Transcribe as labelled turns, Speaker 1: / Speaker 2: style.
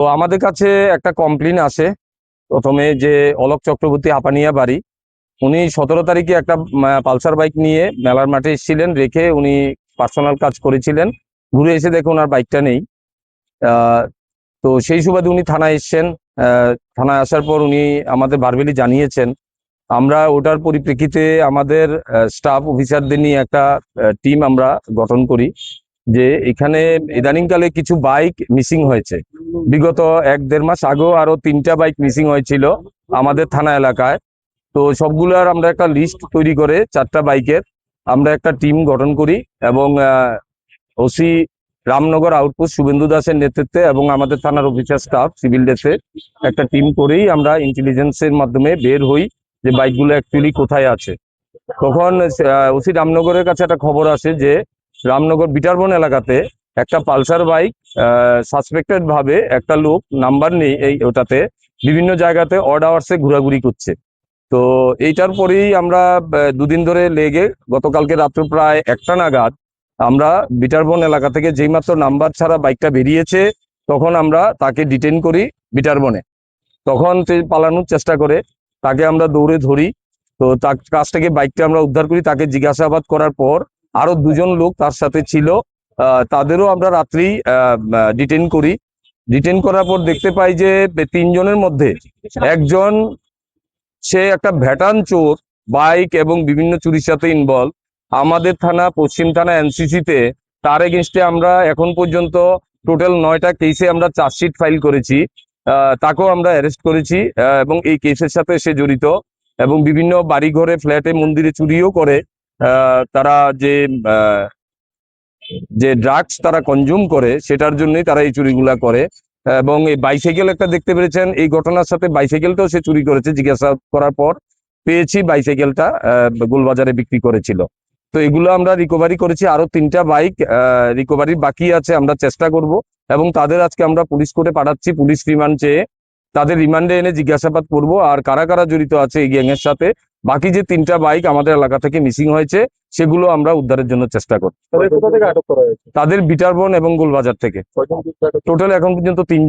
Speaker 1: তো আমাদের কাছে একটা কমপ্লেন আসে প্রথমে যে অলোক চক্রবর্তী হাপানিয়া বাড়ি, উনি 17 তারিখে একটা পালসার বাইক নিয়ে মেলার মাঠে এসেছিলেন, রেখে উনি পার্সোনাল কাজ করেছিলেন। ঘুরে এসে দেখে ওনার বাইকটা নেই। আহ, তো সেই সুবাদে উনি থানায় এসছেন। থানায় আসার পর উনি আমাদের ভার্বালি জানিয়েছেন। আমরা ওটার পরিপ্রেক্ষিতে আমাদের স্টাফ অফিসারদের নিয়ে একটা টিম আমরা গঠন করি যে এখানে ইদানিংকালে কিছু বাইক মিসিং হয়েছে। বিগত 1-1.5 মাস আগেও আরো 3টা বাইক মিসিং হয়েছিল আমাদের থানা এলাকায়। তো সবগুলোর আমরা একটা লিস্ট তৈরি করে 4টা বাইকের আমরা একটা টিম গঠন করি এবং ওসি রামনগর আউটপোস্ট শুভেন্দু দাসের নেতৃত্বে এবং আমাদের থানার অফিসার স্টাফ সিভিল ড্রেসে একটা টিম করেই আমরা ইন্টেলিজেন্সের মাধ্যমে বের হই যে বাইকগুলো অ্যাকচুয়ালি কোথায় আছে। তখন ওসি রামনগরের কাছে একটা খবর আসে যে রামনগর বিটারবন এলাকাতে একটা পালসার বাইক সাসপেক্টেড ভাবে একটা লোক নাম্বার নেই এই ওটাতে বিভিন্ন জায়গাতে অড আওয়ার্সে ঘোরাঘুরি করছে। তো এইটার পরেই আমরা দুদিন ধরে লেগে গতকালকে রাত্র প্রায় 1টা নাগাদ আমরা বিটারবন এলাকা থেকে যেই মাত্র নাম্বার ছাড়া বাইকটা বেরিয়েছে তখন আমরা তাকে ডিটেইন করি বিটারবনে। তখন সে পালানোর চেষ্টা করে, তাকে আমরা দৌড়ে ধরি। তো তার কাছ থেকে বাইকটা আমরা উদ্ধার করি। তাকে জিজ্ঞাসাবাদ করার পর আরো 2জন লোক তার সাথে ছিল, তাদেরও আমরা রাত্রেই ডিটেইন করি। ডিটেইন করার পর দেখতে পাই যে 3জনের মধ্যে একজন সে একটা ভ্যাটান চোর, বাইক এবং বিভিন্ন চুরির সাথে ইনভলভ। আমাদের থানা পশ্চিম থানা এনসিসিতে তার এগেনস্টে আমরা এখন পর্যন্ত টোটাল 9টা কেসে আমরা চার্জশিট ফাইল করেছি। তাকেও আমরা অ্যারেস্ট করেছি এবং এই কেসের সাথে সে জড়িত এবং বিভিন্ন বাড়িঘরে ফ্ল্যাটে মন্দিরে চুরিও করে। তারা যে ড্রাগস তারা কনজিউম করে সেটার জন্যই তারা এই চুরিগুলা করে। এবং এই বাইসাইকেল একটা দেখতে পেরেছেন, এই ঘটনার সাথে বাইসাইকেলটাও সে চুরি করেছে। জিজ্ঞাসা করার পর পেয়েছি বাইসাইকেলটা গোলবাজারে বিক্রি করেছিল। তো এগুলো আমরা রিকভারি করেছি। আরো 3টা বাইক রিকভারি বাকি আছে, আমরা চেষ্টা করব এবং তাদের আজকে আমরা পুলিশ কোর্টে পাঠাচ্ছি। পুলিশ রিমান্ড চেয়ে তাদের রিমান্ডে এনে জিজ্ঞাসাবাদ করব আর কারা কারা জড়িত আছে এই গ্যাং এর সাথে। বাকি যে 3টা বাইক আমাদের এলাকা থেকে মিসিং হয়েছে সেগুলো আমরা উদ্ধারের জন্য চেষ্টা করব। তাদের বিটারবন এবং গোলবাজার থেকে টোটাল এখন পর্যন্ত 3